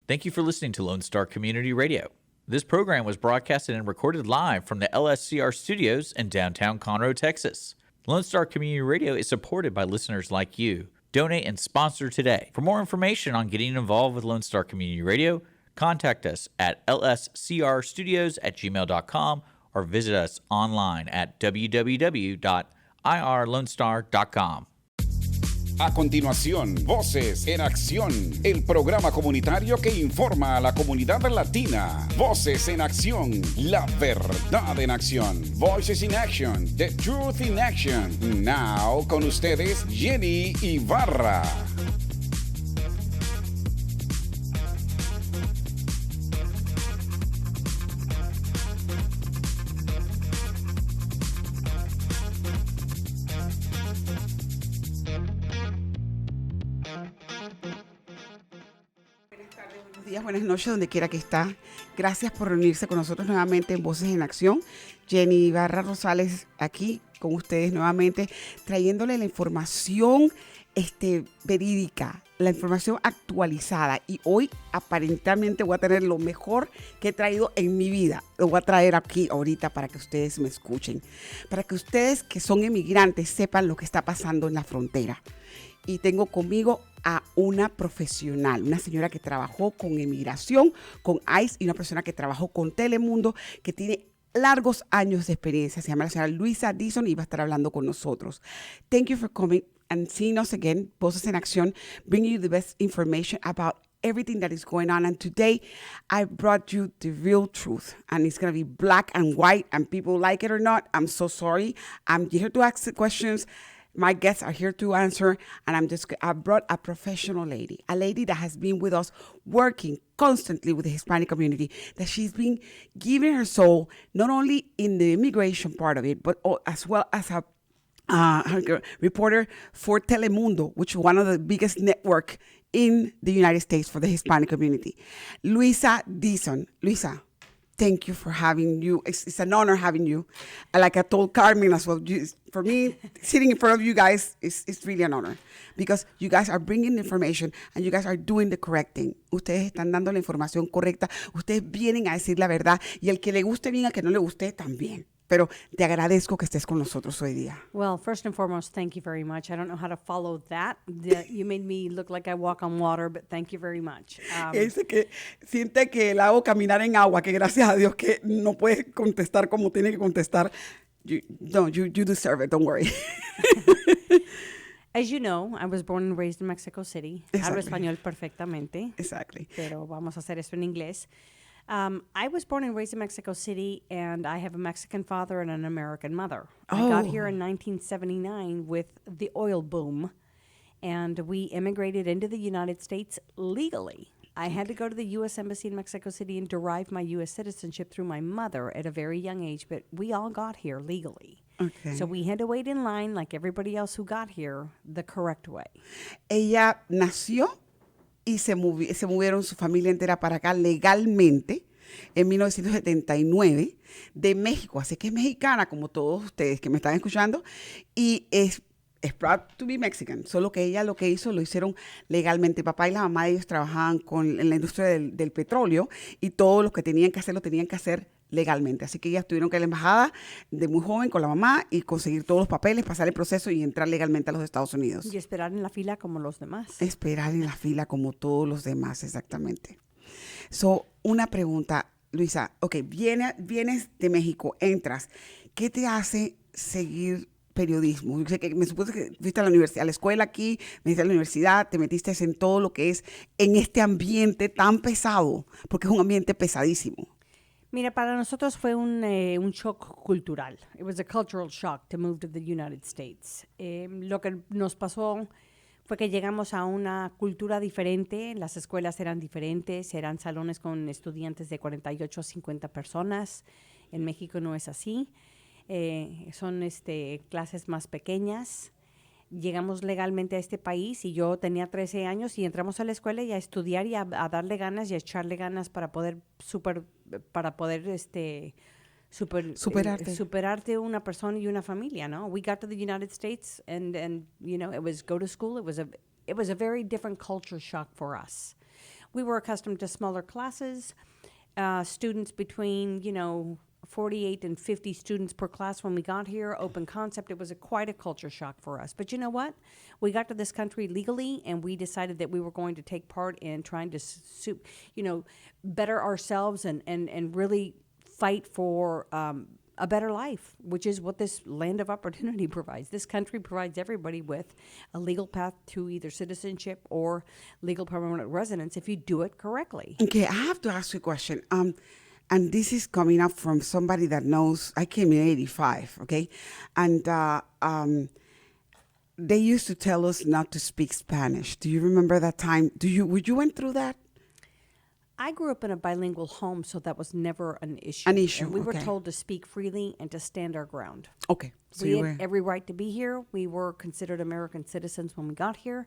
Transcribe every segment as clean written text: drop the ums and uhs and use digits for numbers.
Thank you for listening to Lone Star Community Radio. This program was broadcasted and recorded live from the LSCR studios in downtown Conroe, Texas. Lone Star Community Radio is supported by listeners like you. Donate and sponsor today. For more information on getting involved with Lone Star Community Radio, contact us at lscrstudios@gmail.com or visit us online at www.irlonestar.com. A continuación, Voces en Acción, el programa comunitario que informa a la comunidad latina. Voces en Acción, la verdad en acción. Voices in Action, the truth in action. Now, con ustedes, Jenny Ibarra. Buenas noches, donde quiera que está. Gracias por reunirse con nosotros nuevamente en Voces en Acción. Jenny Ibarra Rosales aquí con ustedes nuevamente, trayéndole la información verídica, la información actualizada. Y hoy aparentemente voy a tener lo mejor que he traído en mi vida. Lo voy a traer aquí ahorita para que ustedes me escuchen. Para que ustedes que son emigrantes sepan lo que está pasando en la frontera. Y tengo conmigo a una profesional, una señora que trabajó con emigración, con ICE, y una persona que trabajó con Telemundo, que tiene largos años de experiencia. Se llama la señora Luisa Deason y va a estar hablando con nosotros. Thank you for coming and seeing us again. Voces en Acción, bringing you the best information about everything that is going on. And today, I brought you the real truth. And it's going to be black and white, and people like it or not. I'm so sorry. I'm here to ask the questions. My guests are here to answer, and I brought a professional lady, a lady that has been with us working constantly with the Hispanic community, that she's been giving her soul, not only in the immigration part of it, but as well as a reporter for Telemundo, which is one of the biggest network in the United States for the Hispanic community. Luisa Deason. Luisa, thank you for having you. It's an honor having you. Like I told Carmen as well, for me, sitting in front of you guys is really an honor, because you guys are bringing the information and you guys are doing the correct thing. Ustedes están dando la información correcta. Ustedes vienen a decir la verdad, y el que le guste bien, al que no le guste también. Pero te agradezco que estés con nosotros hoy día. Well, first and foremost, thank you very much. I don't know how to follow that. You made me look like I walk on water, but thank you very much. Dice que siente que la hago caminar en agua, que gracias a Dios que no puedes contestar como tiene que contestar. You deserve it, don't worry. As you know, I was born and raised in Mexico City. Exactly. Hablo español perfectamente. Exactly. Pero vamos a hacer esto en inglés. I was born and raised in Mexico City, and I have a Mexican father and an American mother. I got here in 1979 with the oil boom, and we immigrated into the United States legally. I had to go to the U.S. Embassy in Mexico City and derive my U.S. citizenship through my mother at a very young age, but we all got here legally. Okay. So we had to wait in line like everybody else who got here the correct way. Ella nació y se movieron su familia entera para acá legalmente en 1979 de México. Así que es mexicana, como todos ustedes que me están escuchando, y es proud to be Mexican. Solo que ella lo que hizo, lo hicieron legalmente. Papá y la mamá de ellos trabajaban en la industria del petróleo, y todo lo que tenían que hacer, lo tenían que hacer legalmente. Así que ellas tuvieron que ir a la embajada de muy joven con la mamá y conseguir todos los papeles, pasar el proceso y entrar legalmente a los Estados Unidos. Y esperar en la fila como los demás. Esperar en la fila como todos los demás, exactamente. So, una pregunta, Luisa. Ok, vienes de México, entras. ¿Qué te hace seguir periodismo? Yo sé que me supuse que fuiste a la universidad, a la escuela aquí, metiste a la universidad, te metiste en todo lo que es en este ambiente tan pesado, porque es un ambiente pesadísimo. Mira, para nosotros fue un shock cultural. It was a cultural shock to move to the United States. Lo que nos pasó fue que llegamos a una cultura diferente, las escuelas eran diferentes, eran salones con estudiantes de 48 a 50 personas. En México no es así. Son clases más pequeñas. Llegamos legalmente a este país y yo tenía 13 años y entramos a la escuela y a estudiar y a darle ganas y a echarle ganas para poder superarte una persona y una familia, ¿no? We got to the United States and you know, it was go to school. It was a very different culture shock for us. we were accustomed to smaller classes, students between, 48 and 50 students per class when we got here, open concept. It was quite a culture shock for us. But you know what? We got to this country legally, and we decided that we were going to take part in trying to, better ourselves and really fight for a better life, which is what this land of opportunity provides. This country provides everybody with a legal path to either citizenship or legal permanent residence if you do it correctly. Okay, I have to ask you a question. And this is coming up from somebody that knows. I came in '85, okay? And they used to tell us not to speak Spanish. Do you remember that time? Would you went through that? I grew up in a bilingual home, so that was never an issue. An issue, And we were okay. told to speak freely and to stand our ground. Okay. So We you had were, every right to be here. We were considered American citizens when we got here,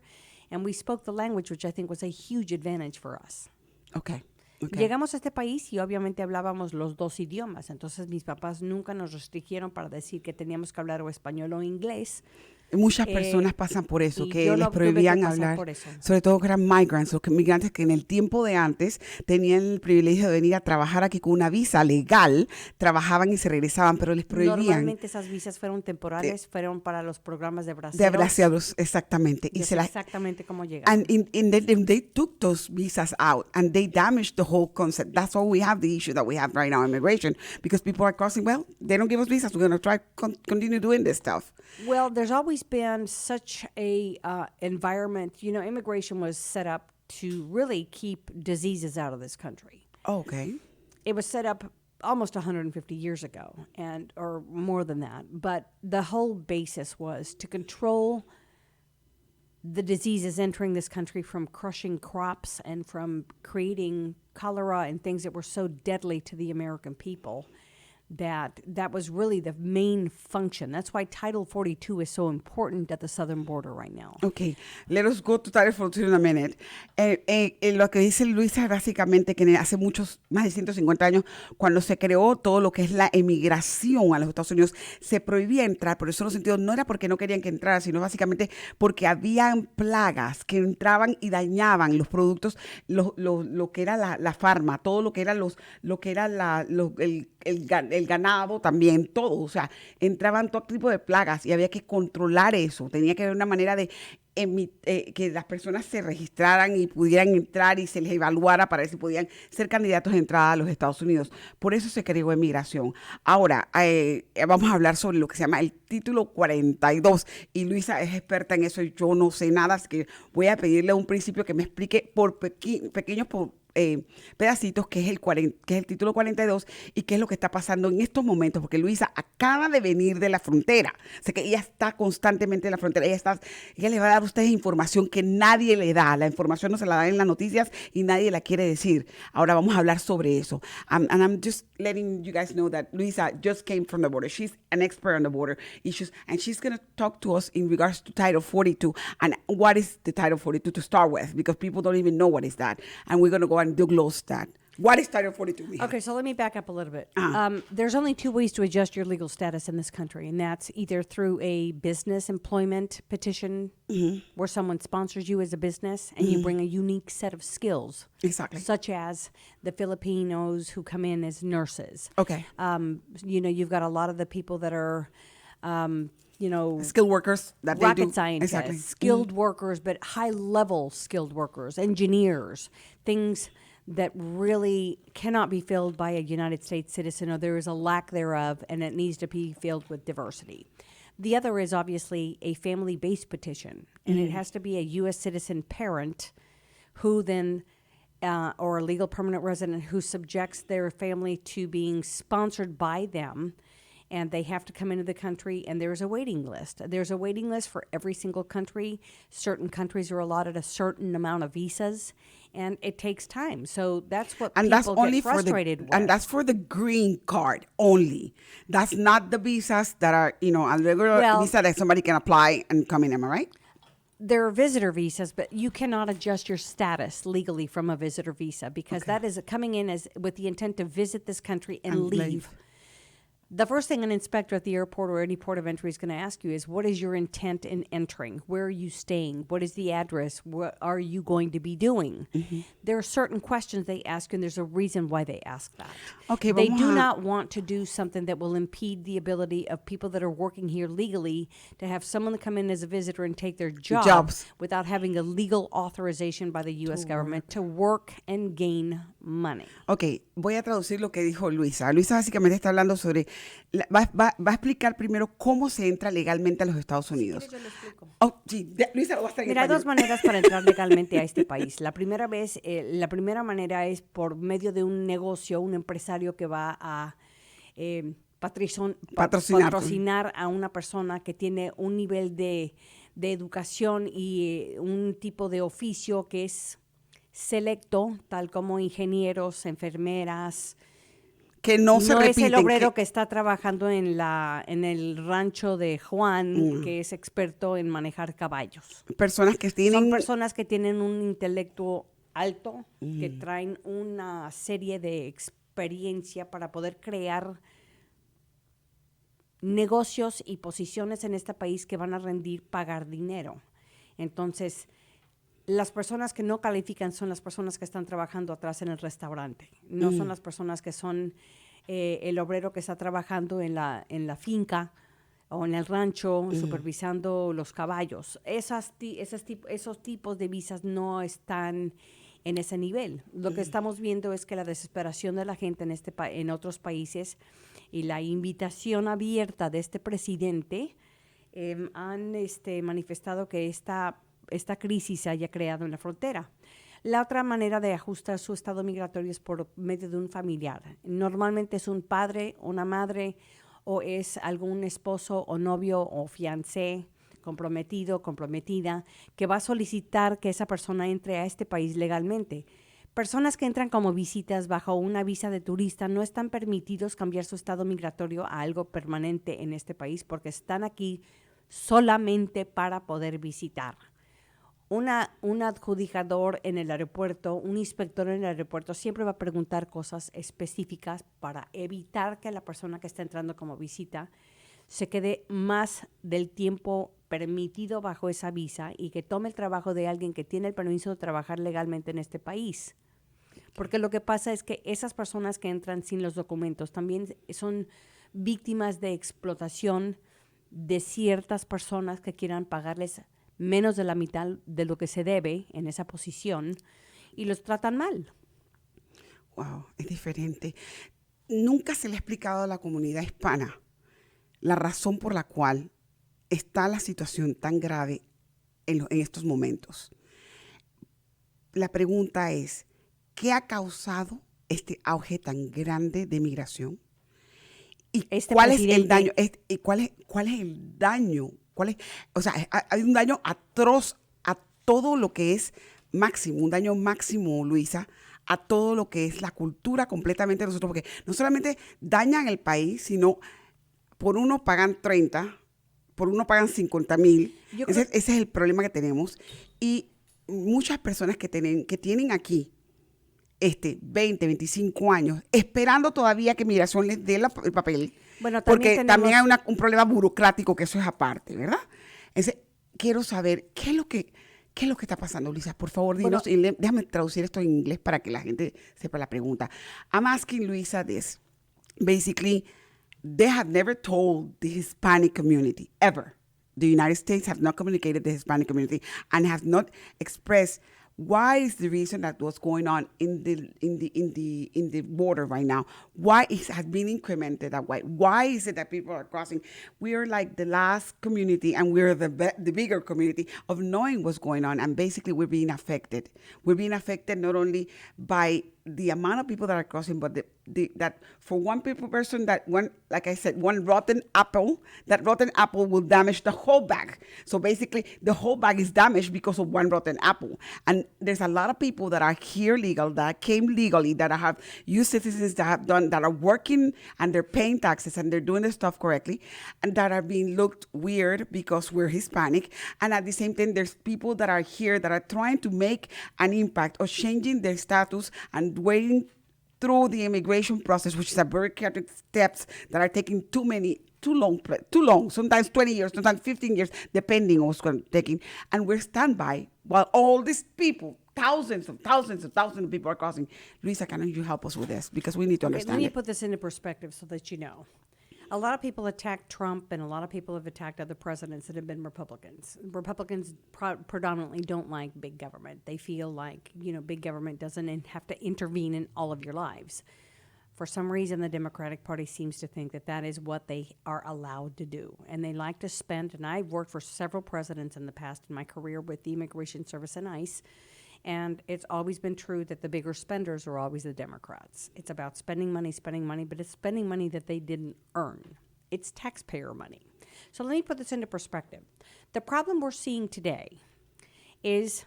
and we spoke the language, which I think was a huge advantage for us. okay. Okay. Llegamos a este país y obviamente hablábamos los dos idiomas, entonces mis papás nunca nos restringieron para decir que teníamos que hablar o español o inglés. Muchas personas pasan por eso, y que yo les lo tuve que prohibían pasar hablar, por eso. sobre todo que eran migrants, los migrantes que en el tiempo de antes tenían el privilegio de venir a trabajar aquí con una visa legal, trabajaban y se regresaban, pero les prohibían. Normalmente esas visas fueron temporales, fueron para los programas de braceros. De braceros, exactamente. Y Y es se las exactamente como llegan. And they took those visas out and they damaged the whole concept. That's why we have the issue that we have right now, immigration, because people are crossing, well, they don't give us visas. We're going to try continue doing this stuff. Well, there's always been such a environment. Immigration was set up to really keep diseases out of this country. Okay. It was set up almost 150 years ago, or more than that. But the whole basis was to control the diseases entering this country from crushing crops and from creating cholera and things that were so deadly to the American people. That was really the main function. That's why Title 42 is so important at the southern border right now. Okay, let us go to Title 42 in a minute. Lo que dice Luisa es básicamente que hace más de 150 años, cuando se creó todo lo que es la emigración a los Estados Unidos, se prohibía entrar. Por eso, en los sentidos, no era porque no querían que entrara, sino básicamente porque habían plagas que entraban y dañaban los productos, lo que era la farma, todo lo que era el ganado también, todo, o sea, entraban todo tipo de plagas y había que controlar eso, tenía que haber una manera de que las personas se registraran y pudieran entrar y se les evaluara para ver si podían ser candidatos de entrada a los Estados Unidos. Por eso se creó emigración. Ahora, vamos a hablar sobre lo que se llama el título 42 y Luisa es experta en eso y yo no sé nada, así que voy a pedirle un principio que me explique por pequeños pedacitos que es el título 42 y qué es lo que está pasando en estos momentos, porque Luisa acaba de venir de la frontera, o sea que ella está constantemente en la frontera, ella le va a dar a ustedes información que nadie le da, la información no se la da en las noticias y nadie la quiere decir. Ahora vamos a hablar sobre eso. And I'm just letting you guys know that Luisa just came from the border. She's an expert on the border issues and she's going to talk to us in regards to Title 42 and what is the Title 42 to start with, because people don't even know what is that, and we're going to go and diagnose that. What is Title 42? Mija? Okay, so let me back up a little bit. There's only two ways to adjust your legal status in this country, and that's either through a business employment petition where someone sponsors you as a business and you bring a unique set of skills. Exactly. Such as the Filipinos who come in as nurses. Okay. You've got a lot of the people that are, skilled workers that they do. rocket scientists, Exactly. skilled workers, but high-level skilled workers, engineers, things that really cannot be filled by a United States citizen, or there is a lack thereof, and it needs to be filled with diversity. The other is obviously a family-based petition, and it has to be a U.S. citizen parent who then, or a legal permanent resident who subjects their family to being sponsored by them, and they have to come into the country, and there's a waiting list. There's a waiting list for every single country. Certain countries are allotted a certain amount of visas, and it takes time. So that's what people get frustrated with. And that's for the green card only. That's not the visas that are, a regular visa that somebody can apply and come in, am I right? There are visitor visas, but you cannot adjust your status legally from a visitor visa because that is coming in as with the intent to visit this country and leave. the first thing an inspector at the airport or any port of entry is going to ask you is, what is your intent in entering? Where are you staying? What is the address? What are you going to be doing? There are certain questions they ask you, and there's a reason why they ask that. Okay, They do vamos a- not want to do something that will impede the ability of people that are working here legally to have someone come in as a visitor and take their Jobs. without having a legal authorization by the U.S. government to work and gain money. Ok, voy a traducir lo que dijo Luisa. Luisa básicamente está hablando sobre, va a explicar primero cómo se entra legalmente a los Estados Unidos. Yo lo explico. Oh, sí, Luisa lo va a estar en Mira, hay dos español. maneras para entrar legalmente a este país. La primera manera es por medio de un negocio, un empresario que va a patrocinar a una persona que tiene un nivel de educación y un tipo de oficio que es selecto, tal como ingenieros, enfermeras. Que no se es repiten. el obrero que está trabajando en el rancho de Juan, que es experto en manejar caballos. Personas que tienen... Son personas que tienen un intelecto alto, que traen una serie de experiencia para poder crear negocios y posiciones en este país que van a pagar dinero. Entonces, las personas que no califican son las personas que están trabajando atrás en el restaurante. No son las personas que son el obrero que está trabajando en la finca o en el rancho supervisando los caballos. Esos tipos de visas no están en ese nivel. Lo que estamos viendo es que la desesperación de la gente en otros países y la invitación abierta de este presidente han manifestado que esta crisis se haya creado en la frontera. La otra manera de ajustar su estado migratorio es por medio de un familiar. Normalmente es un padre, una madre, o es algún esposo o novio o fiancé, comprometido, comprometida, que va a solicitar que esa persona entre a este país legalmente. Personas que entran como visitas bajo una visa de turista no están permitidos cambiar su estado migratorio a algo permanente en este país porque están aquí solamente para poder visitar. Un adjudicador en el aeropuerto, un inspector en el aeropuerto siempre va a preguntar cosas específicas para evitar que la persona que está entrando como visita se quede más del tiempo permitido bajo esa visa y que tome el trabajo de alguien que tiene el permiso de trabajar legalmente en este país. Porque lo que pasa es que esas personas que entran sin los documentos también son víctimas de explotación de ciertas personas que quieran pagarles menos de la mitad de lo que se debe en esa posición y los tratan mal. Wow, es diferente. Nunca se le ha explicado a la comunidad hispana la razón por la cual está la situación tan grave en estos momentos. La pregunta es, ¿qué ha causado este auge tan grande de migración? ¿Y cuál es el daño? ¿Cuál es el daño? O sea, hay un daño atroz a todo lo que es máximo, un daño máximo, Luisa, a todo lo que es la cultura completamente de nosotros, porque no solamente dañan el país, sino por uno pagan 30, por uno pagan 50,000. Ese es el problema que tenemos. Y muchas personas que tienen aquí 20, 25 años, esperando todavía que migración les dé el papel. Bueno, porque también hay un problema burocrático que eso es aparte, ¿verdad? Quiero saber, ¿qué es lo que está pasando, Luisa? Por favor, dinos, y déjame traducir esto en inglés para que la gente sepa la pregunta. I'm asking Luisa this. Basically, they have never told the Hispanic community, ever. The United States have not communicated the Hispanic community and have not expressed why is the reason that what's going on in the border right now? Why it has been incremented that way? Why is it that people are crossing? We are like the last community, and we're the bigger community of knowing what's going on, and basically we're being affected. We're being affected not only by the amount of people that are crossing, but that for one person, like I said, one rotten apple, that rotten apple will damage the whole bag. So basically, the whole bag is damaged because of one rotten apple. And there's a lot of people that are here legal, that came legally, that have U citizens that are working and they're paying taxes and they're doing the stuff correctly, and that are being looked weird because we're Hispanic. And at the same time, there's people that are here that are trying to make an impact or changing their status and waiting through the immigration process, which is a bureaucratic steps that are taking too long, sometimes 20 years, sometimes 15 years, depending on what's taking. And we're standby while all these people, thousands of people are crossing. Luisa, can you help us with this? Because we need to understand Let me it. put this into perspective so that you know. A lot of people attack Trump, and a lot of people have attacked other presidents that have been Republicans. Republicans predominantly don't like big government. They feel like, big government doesn't have to intervene in all of your lives. For some reason, the Democratic Party seems to think that that is what they are allowed to do. And they like to spend, and I've worked for several presidents in the past in my career with the Immigration Service and ICE, and it's always been true that the bigger spenders are always the Democrats. It's about spending money, but it's spending money that they didn't earn. It's taxpayer money. So let me put this into perspective. The problem we're seeing today is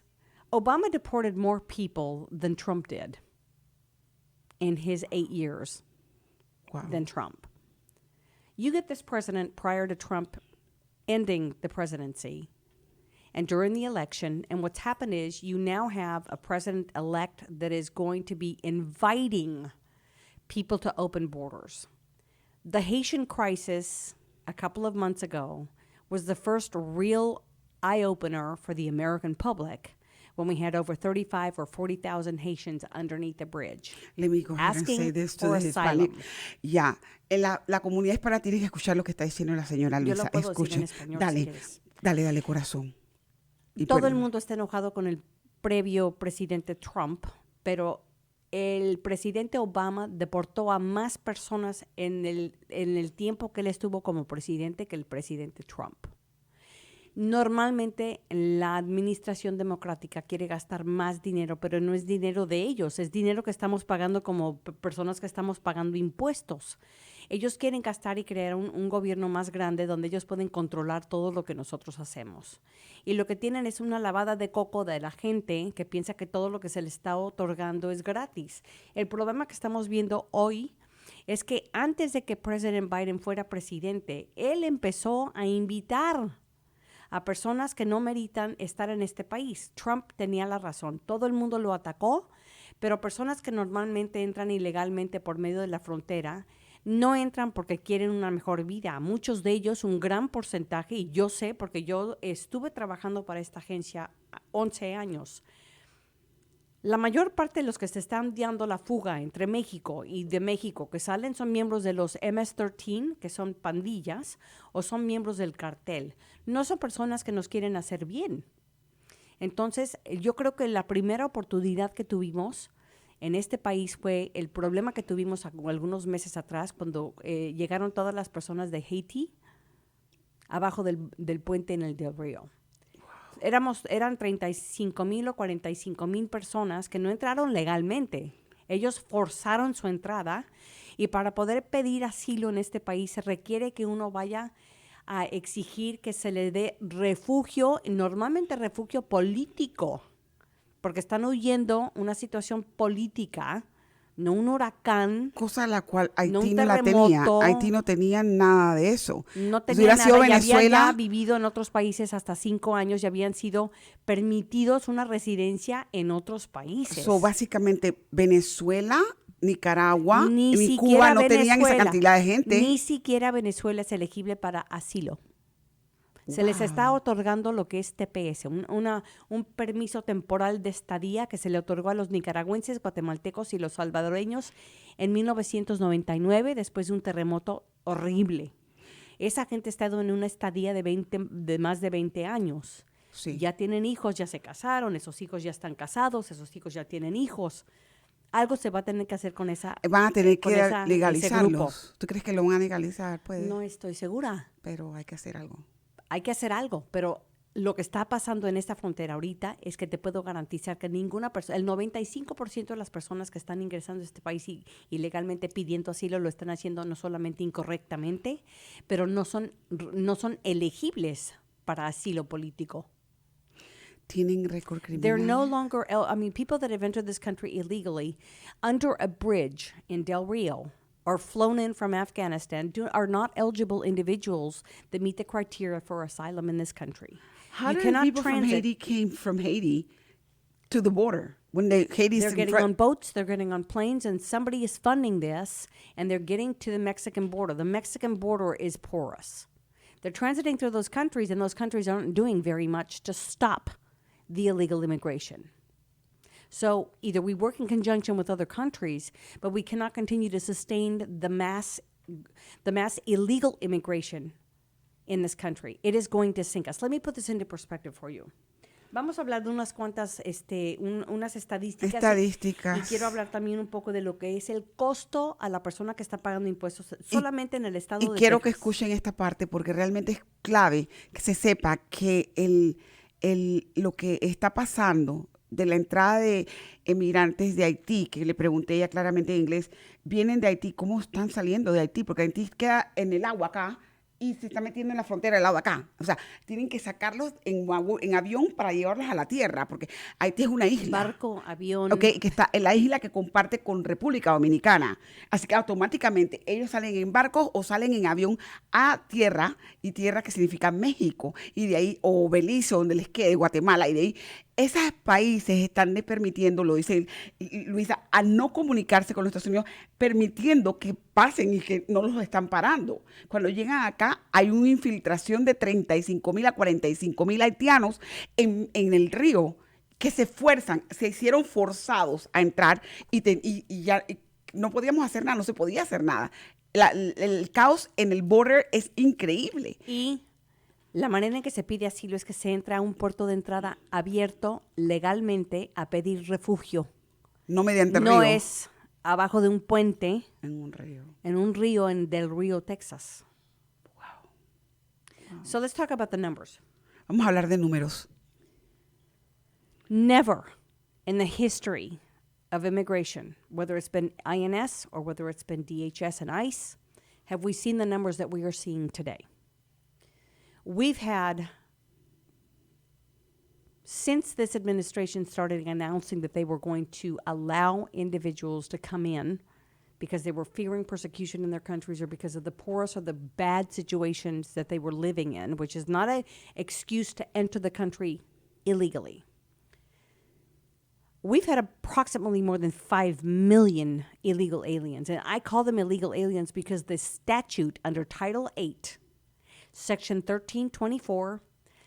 Obama deported more people than Trump did in his 8 years than Trump. You get this president prior to Trump ending the presidency and during the election, and what's happened is you now have a president-elect that is going to be inviting people to open borders. The Haitian crisis a couple of months ago was the first real eye-opener for the American public when we had over 35 or 40,000 Haitians underneath the bridge. Let me go ahead and say this to the Hispanic. Ya, la comunidad hispana tiene que escuchar lo que está diciendo la señora Luisa. Yo lo puedo decir en Escuche. español, Dale, si quieres. dale, corazón. Y Todo el perdón. mundo está enojado con el previo presidente Trump, pero el presidente Obama deportó a más personas en el tiempo que él estuvo como presidente que el presidente Trump. Normalmente la administración democrática quiere gastar más dinero, pero no es dinero de ellos, es dinero que estamos pagando como personas que estamos pagando impuestos. Ellos quieren gastar y crear un gobierno más grande donde ellos pueden controlar todo lo que nosotros hacemos. Y lo que tienen es una lavada de coco de la gente que piensa que todo lo que se le está otorgando es gratis. El problema que estamos viendo hoy es que antes de que President Biden fuera presidente, él empezó a invitar a personas que no meritan estar en este país. Trump tenía la razón. Todo el mundo lo atacó, pero personas que normalmente entran ilegalmente por medio de la frontera no entran porque quieren una mejor vida. Muchos de ellos, un gran porcentaje, y yo sé porque yo estuve trabajando para esta agencia 11 años. La mayor parte de los que se están dando la fuga entre México y de México que salen son miembros de los MS-13, que son pandillas, o son miembros del cartel. No son personas que nos quieren hacer bien. Entonces, yo creo que la primera oportunidad que tuvimos en este país fue el problema que tuvimos algunos meses atrás cuando llegaron todas las personas de Haití abajo del puente en el Del Río. Eran 35,000 o 45,000 personas que no entraron legalmente. Ellos forzaron su entrada y para poder pedir asilo en este país se requiere que uno vaya a exigir que se le dé refugio, normalmente refugio político, porque están huyendo una situación política, no un huracán. Cosa la cual Haití no un no la tenía. terremoto. Haití no tenía nada de eso. No Si tenía hubiera nada, sido y habían Venezuela, ya vivido en otros países hasta 5 años y habían sido permitidos una residencia en otros países. so, básicamente Venezuela, Nicaragua, Ni ni siquiera Cuba no tenían esa Venezuela. cantidad de gente. Ni siquiera Venezuela es elegible para asilo. Se les está otorgando lo que es TPS, un permiso temporal de estadía que se le otorgó a los nicaragüenses, guatemaltecos y los salvadoreños en 1999, después de un terremoto horrible. Esa gente ha estado en una estadía de más de 20 años. Sí. Ya tienen hijos, ya se casaron, esos hijos ya están casados, esos hijos ya tienen hijos. Algo se va a tener que hacer con esa Van a tener con que ese grupo. legalizarlos. ¿Tú crees que lo van a legalizar? Pues, No estoy segura. pero hay que hacer algo. Hay que hacer algo, pero lo que está pasando en esta frontera ahorita es que te puedo garantizar que ninguna persona, el 95% de las personas que están ingresando a este país y ilegalmente pidiendo asilo lo están haciendo no solamente incorrectamente, pero no son elegibles para asilo político. Tienen récord criminal. They're no longer, people that have entered this country illegally under a bridge in Del Rio or flown in from Afghanistan are not eligible individuals that meet the criteria for asylum in this country. How You did cannot people from transit. Haiti came from Haiti to the border. When Haiti's They're getting on boats, they're getting on planes, and somebody is funding this, and they're getting to the Mexican border. The Mexican border is porous. They're transiting through those countries, and those countries aren't doing very much to stop the illegal immigration. So either we work in conjunction with other countries, but we cannot continue to sustain the mass illegal immigration in this country. It is going to sink us. Let me put this into perspective for you. Vamos a hablar de unas cuantas, unas estadísticas. Y quiero hablar también un poco de lo que es el costo a la persona que está pagando impuestos solamente en el estado de Texas. Y quiero que escuchen esta parte porque realmente es clave que se sepa que lo que está pasando de la entrada de emigrantes de Haití, que le pregunté ya claramente en inglés, vienen de Haití, ¿cómo están saliendo de Haití? Porque Haití queda en el agua acá, y se está metiendo en la frontera del lado de acá. O sea, tienen que sacarlos en avión para llevarlos a la tierra, porque Haití es una isla. Barco, avión. Okay, que está en la isla que comparte con República Dominicana. Así que automáticamente ellos salen en barcos o salen en avión a tierra, y tierra que significa México, y de ahí, o Belice, donde les quede, Guatemala, y de ahí esos países están permitiendo, lo dice Luisa, a no comunicarse con los Estados Unidos, permitiendo que pasen y que no los están parando. Cuando llegan acá, hay una infiltración de 35,000 a 45,000 haitianos en el río que se hicieron forzados a entrar y ya no podíamos hacer nada, no se podía hacer nada. El caos en el border es increíble. Y la manera en que se pide asilo es que se entra a un puerto de entrada abierto legalmente a pedir refugio. No mediante río. No es abajo de un puente. En un río. En un río en Del Río, Texas. Wow. So let's talk about the numbers. Vamos a hablar de números. Never in the history of immigration, whether it's been INS or whether it's been DHS and ICE, have we seen the numbers that we are seeing today. We've had, since this administration started announcing that they were going to allow individuals to come in because they were fearing persecution in their countries or because of the porous or the bad situations that they were living in, which is not an excuse to enter the country illegally. We've had approximately more than 5 million illegal aliens, and I call them illegal aliens because the statute under Title 8, Section 1324,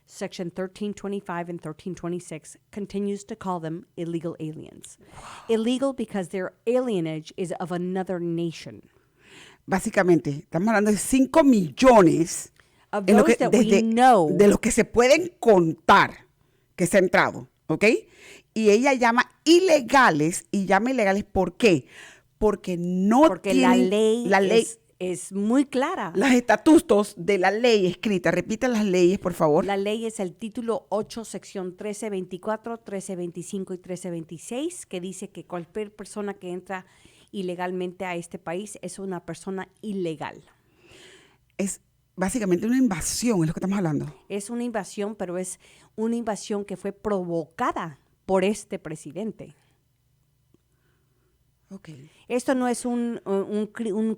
Section 1325, and 1326 continues to call them illegal aliens. Wow. Illegal because their alienage is of another nation. Básicamente, estamos hablando de 5 millones of those that we know. De los que se pueden contar que se ha entrado, ¿ok? Y ella llama ilegales, y llama ilegales, ¿por qué? Porque tienen la ley es muy clara. Los estatutos de la ley escrita. Repita las leyes, por favor. La ley es el título 8, sección 1324, 1325 y 1326, que dice que cualquier persona que entra ilegalmente a este país es una persona ilegal. Es básicamente una invasión, es lo que estamos hablando. Es una invasión, pero es una invasión que fue provocada por este presidente. Okay. Esto no es un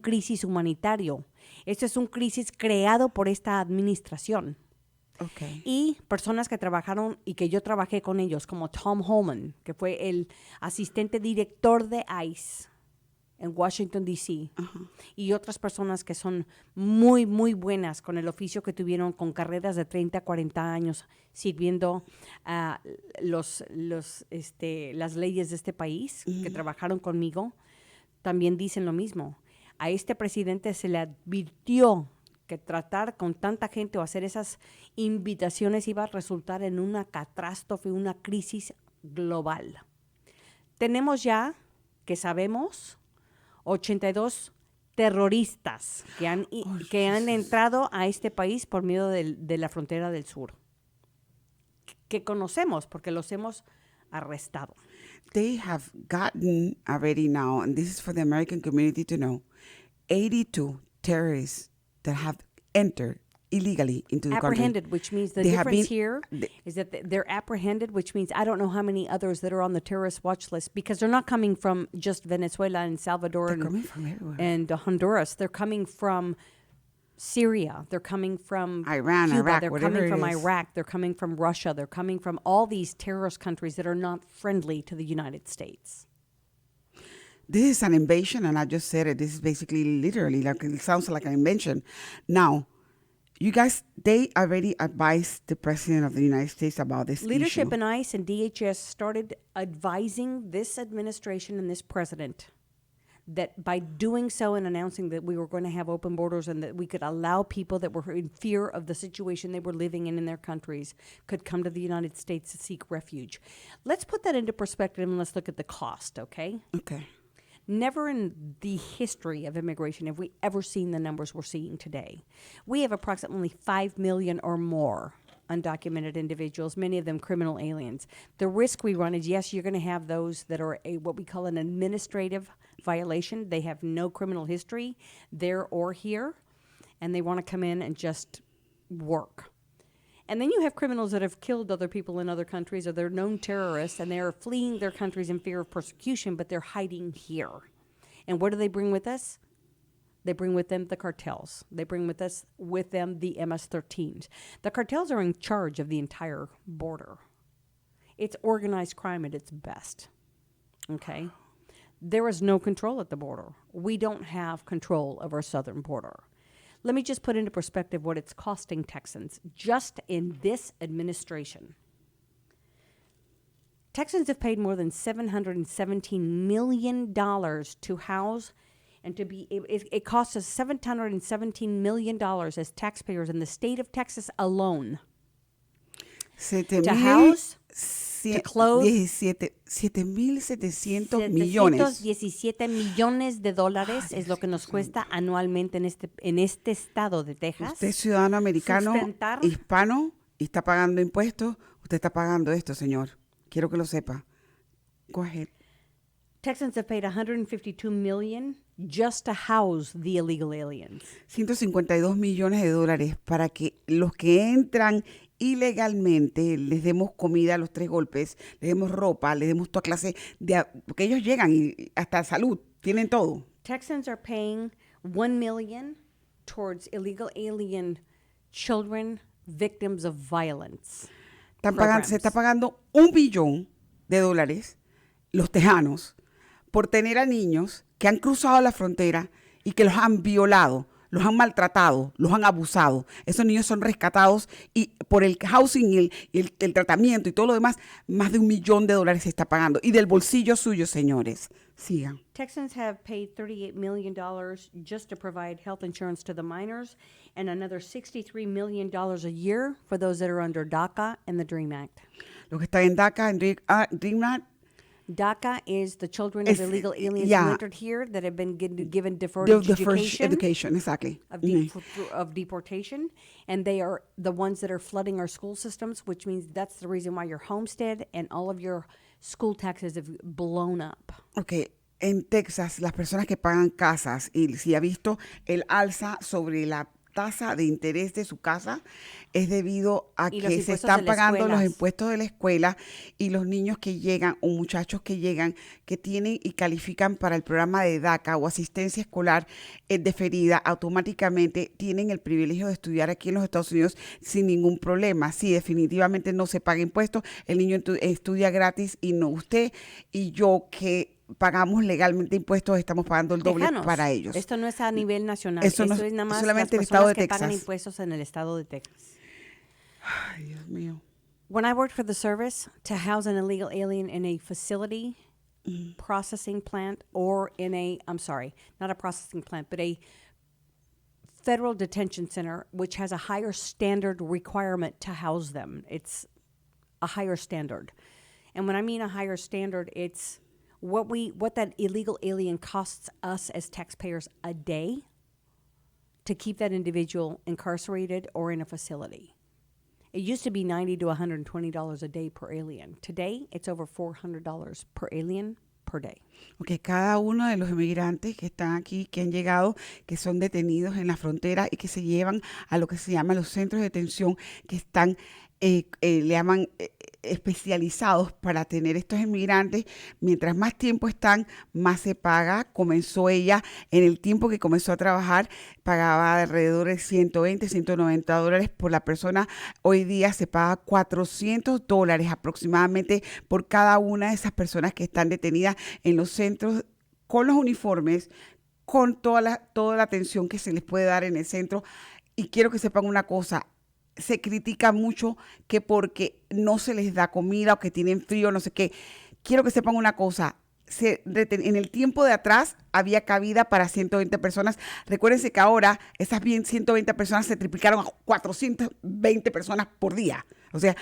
crisis humanitario. Esto es un crisis creado por esta administración. Okay. Y personas que trabajaron y que yo trabajé con ellos, como Tom Holman, que fue el asistente director de ICE en Washington, D.C., y otras personas que son muy, muy buenas con el oficio que tuvieron, con carreras de 30 a 40 años sirviendo las leyes de este país, que trabajaron conmigo, también dicen lo mismo. A este presidente se le advirtió que tratar con tanta gente o hacer esas invitaciones iba a resultar en una catástrofe, una crisis global. Tenemos ya, que sabemos, 82 terroristas que han entrado a este país por medio de la frontera del sur, que conocemos porque los hemos arrestado. They have gotten already now, and this is for the American community to know, 82 terrorists that have entered illegally into the apprehended, country. Which means the difference here is that they're apprehended, which means I don't know how many others that are on the terrorist watch list, because they're not coming from just Venezuela and Salvador coming from everywhere. and Honduras. They're coming from Syria. They're coming from Iran, Cuba. Iraq, they're whatever coming it from is. Iraq. They're coming from Russia. They're coming from all these terrorist countries that are not friendly to the United States. This is an invasion, and I just said it. This is basically literally, like, it sounds like an invasion. Now, you guys, they already advised the President of the United States about this Leadership issue. in ICE and DHS started advising this administration and this president that by doing so and announcing that we were going to have open borders and that we could allow people that were in fear of the situation they were living in their countries could come to the United States to seek refuge. Let's put that into perspective and let's look at the cost, okay? Okay. Never in the history of immigration have we ever seen the numbers we're seeing today. We have approximately 5 million or more undocumented individuals, many of them criminal aliens. The risk we run is, yes, you're going to have those that are what we call an administrative violation. They have no criminal history there or here, and they want to come in and just work. And then you have criminals that have killed other people in other countries, or they're known terrorists, and they're fleeing their countries in fear of persecution, but they're hiding here. And what do they bring with us? They bring with them the cartels. They bring with them the MS-13s. The cartels are in charge of the entire border. It's organized crime at its best, okay? There is no control at the border. We don't have control of our southern border. Let me just put into perspective what it's costing Texans just in this administration. Texans have paid more than $717 million to house and to be, it costs us $717 million as taxpayers in the state of Texas alone to house, to clothe, 7,700 millones. $717 millones de dólares es lo que nos cuesta anualmente en este estado de Texas. Usted es ciudadano americano, sustentar- hispano, y está pagando impuestos. Usted está pagando esto, señor. Quiero que lo sepa. Go ahead. Texans have paid $152 million just to house the illegal aliens. 152 millones de dólares para que los que entran ilegalmente les demos comida a los 3 golpes, les demos ropa, les demos toda clase de... Porque ellos llegan y hasta salud, tienen todo. Texans are paying $1 million towards illegal alien children victims of violence. Se está pagando $1 billón de dólares los tejanos por tener a niños que han cruzado la frontera y que los han violado, los han maltratado, los han abusado. Esos niños son rescatados y por el housing y el tratamiento y todo lo demás, más de $1 millón de dólares se está pagando. Y del bolsillo suyo, señores. Sigan. Texans have paid $38 million just to provide health insurance to the minors and another $63 million a year for those that are under DACA and the DREAM Act. Los que están en DACA, en Dream Act, DACA is the children of illegal aliens who entered here that have been given deferred the first education, exactly. Of deportation, and they are the ones that are flooding our school systems, which means that's the reason why your homestead and all of your school taxes have blown up. Okay. En Texas, las personas que pagan casas, y si ha visto el alza sobre la tasa de interés de su casa, es debido a que se están pagando los impuestos de la escuela y los niños que llegan o muchachos que llegan que tienen y califican para el programa de DACA o asistencia escolar deferida, automáticamente tienen el privilegio de estudiar aquí en los Estados Unidos sin ningún problema. Sí, definitivamente no se paga impuestos, el niño estudia gratis y no usted y yo que pagamos legalmente impuestos, estamos pagando el doble para ellos. Esto no es a nivel nacional, Esto es nada más solamente las personas que pagan impuestos en el estado de Texas. Ay, Dios mío. When I worked for the service, to house an illegal alien in a facility, processing plant, or in not a processing plant, but a federal detention center, which has a higher standard requirement to house them. It's a higher standard. And when I mean a higher standard, it's what that illegal alien costs us as taxpayers a day to keep that individual incarcerated or in a facility. It used to be $90 to $120 a day per alien. Today, it's over $400 per alien per day. Okay, cada uno de los inmigrantes que están aquí, que han llegado, que son detenidos en la frontera y que se llevan a lo que se llama los centros de detención, que están, le llaman especializados para tener estos inmigrantes. Mientras más tiempo están, más se paga. Comenzó ella, en el tiempo que comenzó a trabajar, pagaba alrededor de $120, $190 por la persona. Hoy día se paga $400 aproximadamente por cada una de esas personas que están detenidas en los centros con los uniformes, con toda la atención que se les puede dar en el centro. Y quiero que sepan una cosa, se critica mucho que porque no se les da comida o que tienen frío, no sé qué. Quiero que sepan una cosa, en el tiempo de atrás había cabida para 120 personas. Recuérdense que ahora esas 120 personas se triplicaron a 420 personas por día. O sea,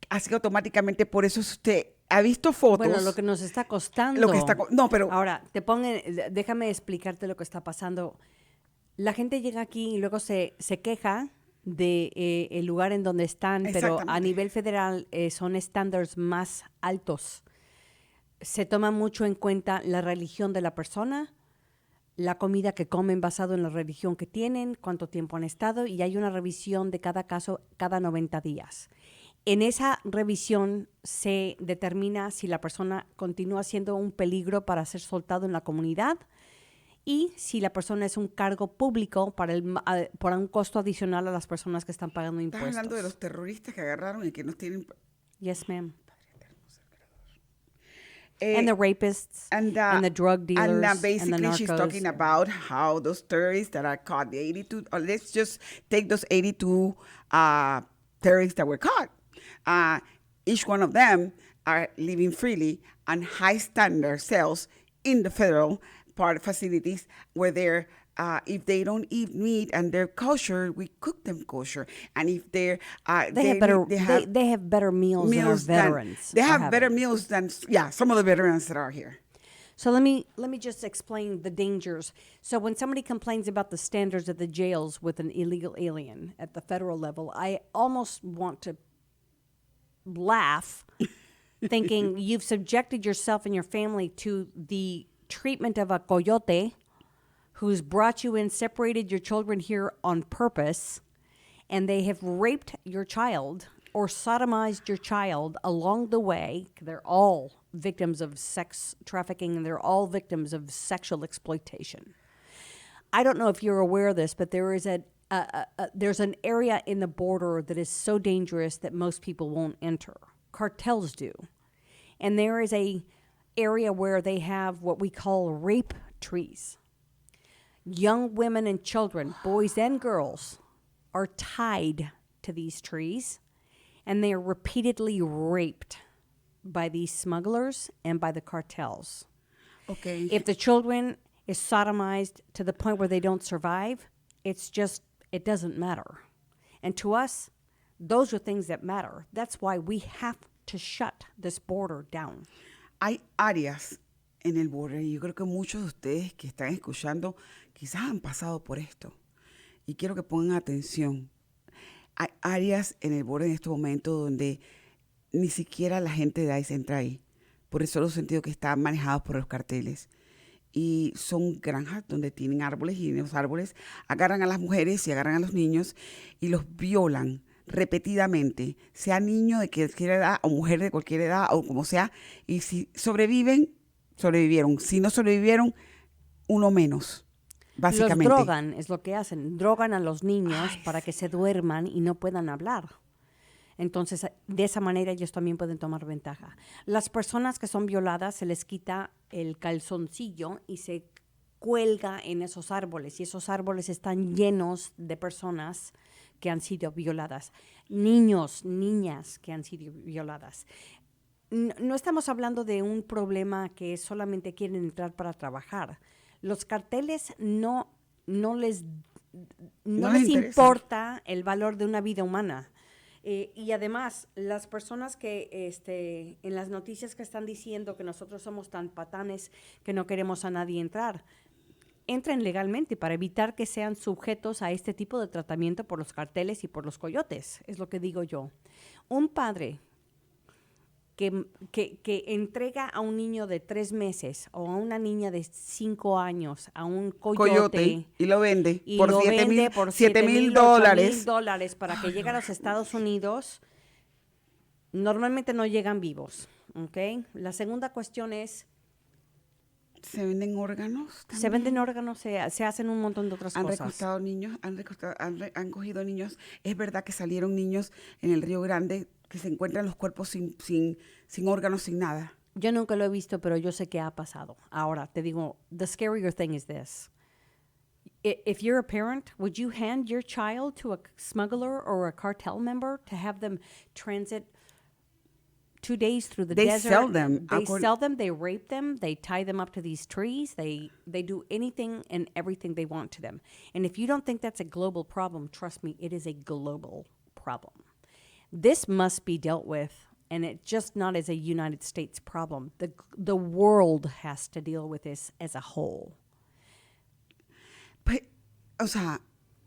así que automáticamente, por eso usted ha visto fotos. Bueno, lo que nos está costando. No, pero ahora, déjame explicarte lo que está pasando. La gente llega aquí y luego se queja de el lugar en donde están, pero a nivel federal son estándares más altos. Se toma mucho en cuenta la religión de la persona, la comida que comen basado en la religión que tienen, cuánto tiempo han estado, y hay una revisión de cada caso cada 90 días. En esa revisión se determina si la persona continúa siendo un peligro para ser soltado en la comunidad y si la persona es un cargo público por un costo adicional a las personas que están pagando impuestos. ¿Estás hablando de los terroristas que agarraron y que no tienen? Yes, ma'am. And the rapists, and the drug dealers, and basically and the she's narcos. talking about how those terrorists that are caught, the 82, or let's just take those 82 terrorists that were caught. Each one of them are living freely on high standard cells in the federal part facilities where they're if they don't eat meat and they're kosher, we cook them kosher. And if they're they have better meals than our veterans. They have better meals than some of the veterans that are here. So let me just explain the dangers. So when somebody complains about the standards at the jails with an illegal alien at the federal level, I almost want to laugh, thinking you've subjected yourself and your family to the treatment of a coyote who's brought you in, separated your children here on purpose, and they have raped your child or sodomized your child along the way. They're all victims of sex trafficking, and they're all victims of sexual exploitation. I don't know if you're aware of this, but there is there's an area in the border that is so dangerous that most people won't enter. Cartels do. And there is a area where they have what we call rape trees. Young women and children, boys and girls, are tied to these trees, and they are repeatedly raped by these smugglers and by the cartels. Okay. If the children is sodomized to the point where they don't survive, it doesn't matter. And to us, those are things that matter. That's why we have to shut this border down. Hay áreas en el borde, y yo creo que muchos de ustedes que están escuchando quizás han pasado por esto. Y quiero que pongan atención. Hay áreas en el borde en este momento donde ni siquiera la gente de ICE entra ahí, por el solo sentido que están manejados por los carteles. Y son granjas donde tienen árboles, y en los árboles agarran a las mujeres y agarran a los niños y los violan repetidamente, sea niño de cualquier edad o mujer de cualquier edad o como sea, y si sobrevivieron. Si no sobrevivieron, uno menos, básicamente. Los drogan, es lo que hacen. Drogan a los niños para que se duerman y no puedan hablar. Entonces, de esa manera ellos también pueden tomar ventaja. Las personas que son violadas se les quita el calzoncillo y se cuelga en esos árboles. Y esos árboles están llenos de personas que han sido violadas. Niños, niñas que han sido violadas. No estamos hablando de un problema que solamente quieren entrar para trabajar. Los carteles no les importa el valor de una vida humana. Y además, las personas que en las noticias que están diciendo que nosotros somos tan patanes que no queremos a nadie entrar, entren legalmente para evitar que sean sujetos a este tipo de tratamiento por los carteles y por los coyotes, es lo que digo yo. Un padre que entrega a un niño de 3 meses o a una niña de 5 años a un coyote y lo vende por $7,000 $7,000 para que llegue a los Estados Unidos, Normalmente no llegan vivos, ¿ok? La segunda cuestión es, ¿Se venden órganos también? se venden órganos, se hacen un montón de otras Han cosas. recostado niños, han cogido niños. Es verdad que salieron niños en el Río Grande que se encuentran los cuerpos sin órganos, sin nada. Yo nunca lo he visto, pero yo sé que ha pasado. Ahora, te digo, the scarier thing is this. If you're a parent, would you hand your child to a smuggler or a cartel member to have them transit 2 days through the They desert? sell them. They sell them, they rape them, they tie them up to these trees, they do anything and everything they want to them. And if you don't think that's a global problem, trust me, it is a global problem. This must be dealt with, and it just not as a United States problem. The world has to deal with this as a whole. But, o sea,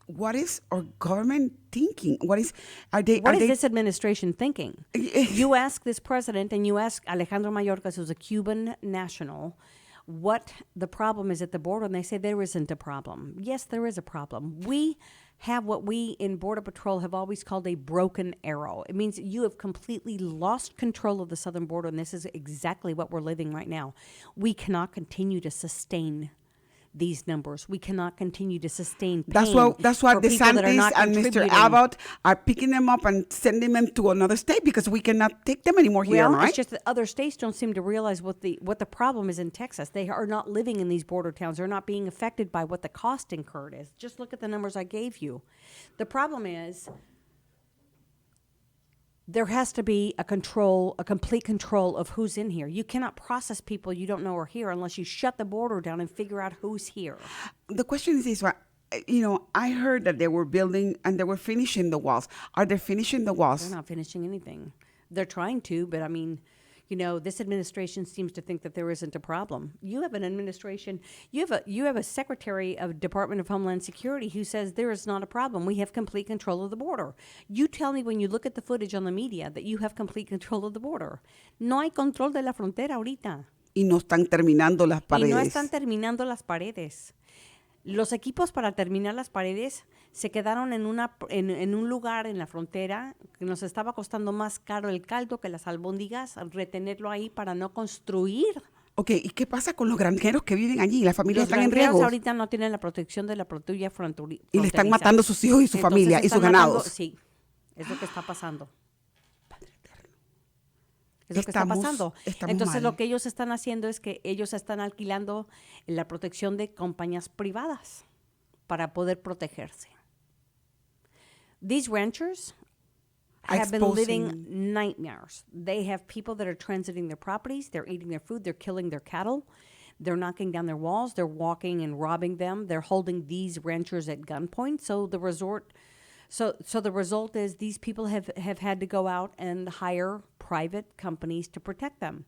what is our government thinking? What is This administration thinking? You ask this president and you ask Alejandro Mayorkas, who's a Cuban national, what the problem is at the border, and they say there isn't a problem. Yes, there is a problem. We have what we in Border Patrol have always called a broken arrow. It means you have completely lost control of the southern border, and this is exactly what we're living right now. We cannot continue to sustain these numbers. We cannot continue to sustain pain. That's why for people that are DeSantis not and Mr. contributing. Abbott are picking them up and sending them to another state because we cannot take them anymore here, Well, right? it's just that other states don't seem to realize what the problem is in Texas. They are not living in these border towns. They're not being affected by what the cost incurred is. Just look at the numbers I gave you. The problem is there has to be a complete control of who's in here. You cannot process people you don't know are here unless you shut the border down and figure out who's here. The question is this, I heard that they were building and they were finishing the walls. Are they finishing the walls? They're not finishing anything. They're trying to, but I mean, this administration seems to think that there isn't a problem. You have an administration, you have a Secretary of Department of Homeland Security who says there is not a problem. We have complete control of the border. You tell me when you look at the footage on the media that you have complete control of the border. No hay control de la frontera ahorita. Y no están terminando las paredes. Y no están terminando las paredes. Los equipos para terminar las paredes se quedaron en un lugar en la frontera que nos estaba costando más caro el caldo que las albóndigas, retenerlo ahí para no construir. Ok, ¿y qué pasa con los granjeros que viven allí? Las familias Los están en granjeros riesgo. ahorita no tienen la protección de la patrulla fronteriza. Y le están matando a sus hijos y su Entonces familia y sus están matando- ganados. Sí, es lo que está pasando. Es lo que está pasando. Estamos Entonces mal. lo que ellos están haciendo es que ellos están alquilando la protección de compañías privadas para poder protegerse. These ranchers have been living nightmares. They have people that are transiting their properties, they're eating their food, they're killing their cattle, they're knocking down their walls, they're walking and robbing them, they're holding these ranchers at gunpoint. So the result is these people have had to go out and hire private companies to protect them.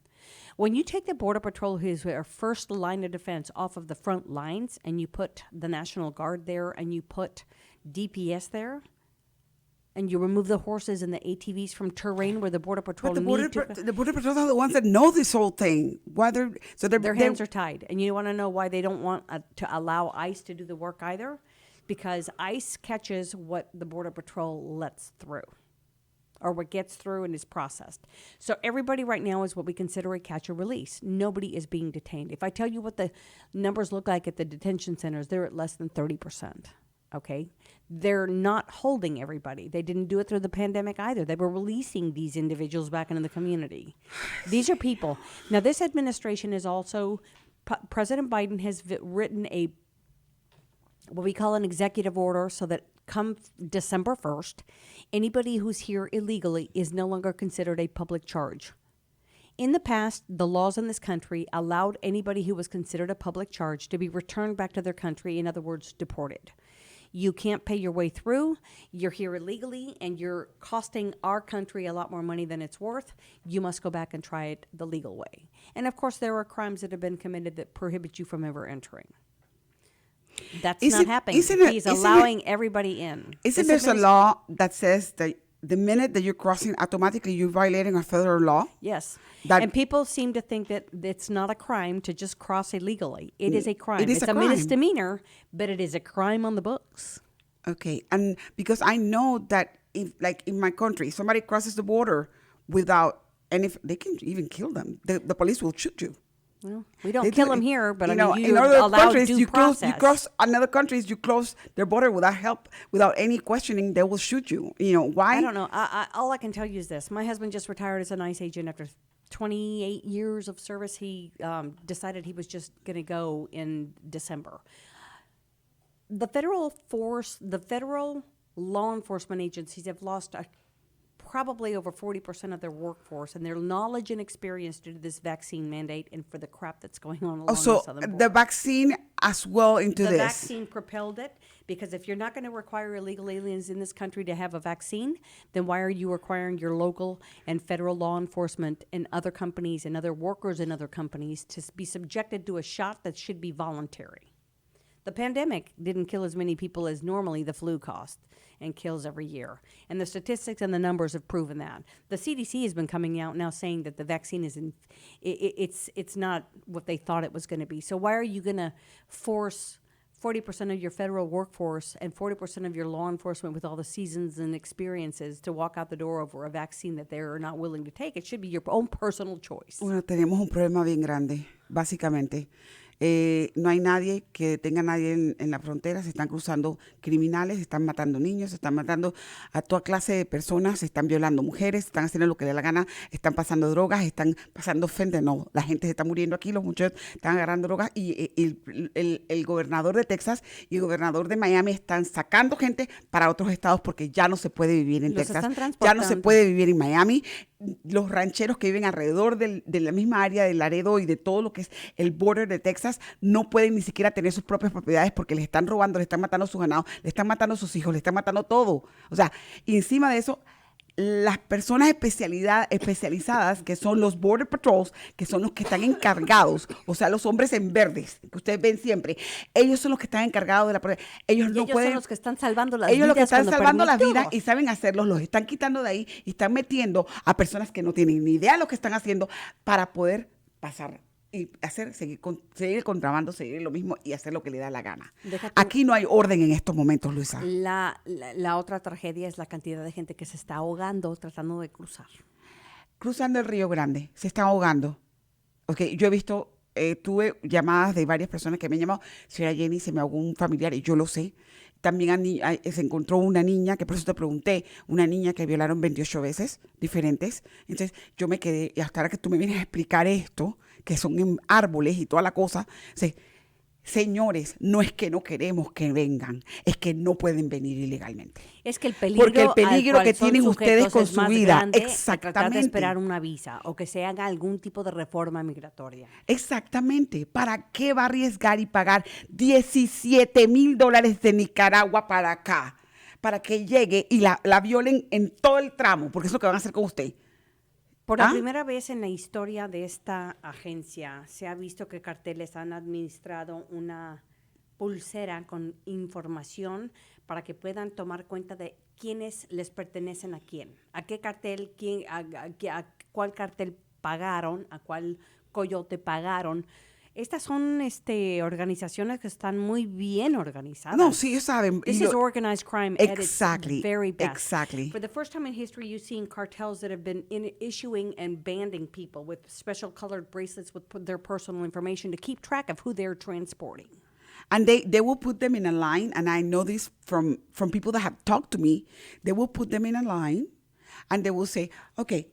When you take the Border Patrol, who's our first line of defense, off of the front lines, and you put the National Guard there, and you put DPS there, and you remove the horses and the ATVs from terrain where the Border Patrol But need the Border Patrol are the ones that know this whole thing. their hands are tied. And you want to know why they don't want to allow ICE to do the work either? Because ICE catches what the Border Patrol lets through, or what gets through and is processed. So everybody right now is what we consider a catch or release. Nobody is being detained. If I tell you what the numbers look like at the detention centers, they're at less than 30%. Okay? They're not holding everybody. They didn't do it through the pandemic either. They were releasing these individuals back into the community. These are people. Now, this administration is also, President Biden has written what we call an executive order so that come December 1st, anybody who's here illegally is no longer considered a public charge. In the past, the laws in this country allowed anybody who was considered a public charge to be returned back to their country, in other words, deported. You can't pay your way through, you're here illegally, and you're costing our country a lot more money than it's worth. You must go back and try it the legal way. And of course, there are crimes that have been committed that prohibit you from ever entering. That's not happening. He's allowing everybody in. Isn't there a law that says that the minute that you're crossing, automatically you're violating a federal law? Yes. And people seem to think that it's not a crime to just cross illegally. It is a crime. It's a misdemeanor, but it is a crime on the books. Okay. And because I know that if, like in my country, somebody crosses the border without, and if they can even kill them, the police will shoot you. Well, we don't kill them here, but I mean, in you other allow countries, due you process. cross another countries, you close their border without help, without any questioning, they will shoot you. You know, why? I don't know. All I can tell you is this. My husband just retired as an ICE agent after 28 years of service. He decided he was just going to go in December. The federal law enforcement agencies have lost probably over 40% of their workforce and their knowledge and experience due to this vaccine mandate and for the crap that's going on along the southern border. The vaccine as well into the this. vaccine propelled it, because if you're not going to require illegal aliens in this country to have a vaccine, then why are you requiring your local and federal law enforcement and other companies and other workers in other companies to be subjected to a shot that should be voluntary? The pandemic didn't kill as many people as normally the flu cost and kills every year. And the statistics and the numbers have proven that. The CDC has been coming out now saying that the vaccine it's not what they thought it was going to be. So why are you going to force 40% of your federal workforce and 40% of your law enforcement with all the seasons and experiences to walk out the door over a vaccine that they're not willing to take? It should be your own personal choice. Bueno, tenemos un problema bien grande, básicamente. No hay nadie que detenga a nadie en la frontera. Se están cruzando criminales, se están matando niños, se están matando a toda clase de personas, se están violando mujeres, están haciendo lo que les dé la gana, están pasando drogas, están pasando fentanyl. La gente se está muriendo aquí, los muchachos están agarrando drogas y el gobernador de Texas y el gobernador de Miami están sacando gente para otros estados porque ya no se puede vivir en Texas, ya no se puede vivir en Miami. Los rancheros que viven alrededor de la misma área de Laredo y de todo lo que es el border de Texas no pueden ni siquiera tener sus propias propiedades porque les están robando, les están matando a sus ganados, les están matando a sus hijos, les están matando todo. O sea, y encima de eso, las personas especializadas, que son los Border Patrols, que son los que están encargados, o sea, los hombres en verdes, que ustedes ven siempre, ellos son los que están encargados de la protección. Ellos son los que están salvando las vidas. Ellos los que están salvando las vidas y saben hacerlos, los están quitando de ahí y están metiendo a personas que no tienen ni idea de lo que están haciendo para poder pasar y seguir el contrabando, seguir lo mismo y hacer lo que le da la gana. Aquí no hay orden en estos momentos, Luisa. La otra tragedia es la cantidad de gente que se está ahogando tratando de cruzar. Cruzando el Río Grande, se está ahogando. Okay, yo he visto, tuve llamadas de varias personas que me han llamado, señora Jenny, se me ahogó un familiar y yo lo sé. También se encontró una niña, que por eso te pregunté, una niña que violaron 28 veces diferentes. Entonces yo me quedé, y hasta ahora que tú me vienes a explicar esto, que son en árboles y toda la cosa, señores, no es que no queremos que vengan, es que no pueden venir ilegalmente. Es que el peligro, porque el peligro que tienen ustedes con su vida, exactamente, tratar de esperar una visa o que se haga algún tipo de reforma migratoria. Exactamente. ¿Para qué va a arriesgar y pagar $17,000 de Nicaragua para acá? Para que llegue y la violen en todo el tramo, porque es lo que van a hacer con usted. Por la primera vez en la historia de esta agencia se ha visto que carteles han administrado una pulsera con información para que puedan tomar cuenta de quiénes les pertenecen a quién, a qué cartel, a cuál cartel pagaron, a cuál coyote pagaron. Estas son organizaciones que están muy bien organizadas. No, sí, saben. This is organized crime at its very best. Exactly. For the first time in history, you've seen cartels that have been issuing and banding people with special colored bracelets with their personal information to keep track of who they're transporting. And they will put them in a line, and I know this from people that have talked to me. They will put them in a line, and they will say, okay,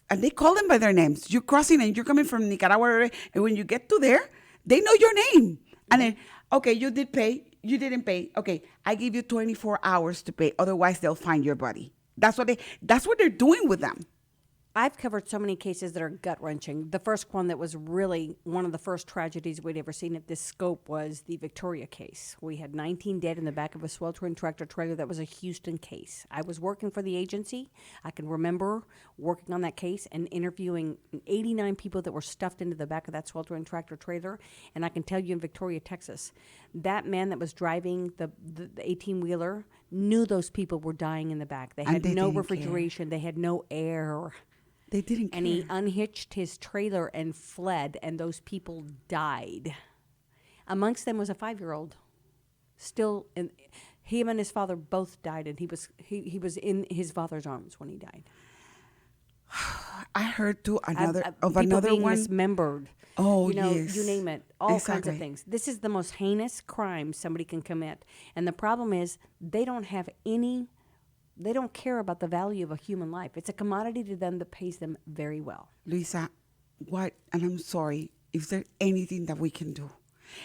and they call them by their names. You're crossing and you're coming from Nicaragua, and when you get to there, they know your name. And then, okay, you did pay, you didn't pay. Okay, I give you 24 hours to pay. Otherwise, they'll find your body. That's what they're doing with them. I've covered so many cases that are gut-wrenching. The first one that was really one of the first tragedies we'd ever seen at this scope was the Victoria case. We had 19 dead in the back of a sweltering tractor trailer. That was a Houston case. I was working for the agency. I can remember working on that case and interviewing 89 people that were stuffed into the back of that sweltering tractor trailer. And I can tell you in Victoria, Texas, that man that was driving the 18-wheeler knew those people were dying in the back. They had no refrigeration. They had no air. They didn't care. And he unhitched his trailer and fled, and those people died. Amongst them was a 5-year-old. Still, him and his father both died, and he was in his father's arms when he died. I heard too another people being one. mismembered. Oh, you know, yes. you name it, all kinds Exactly. of things. This is the most heinous crime somebody can commit. And the problem is they don't care about the value of a human life. It's a commodity to them that pays them very well. Luisa, what, and I'm sorry, is there anything that we can do?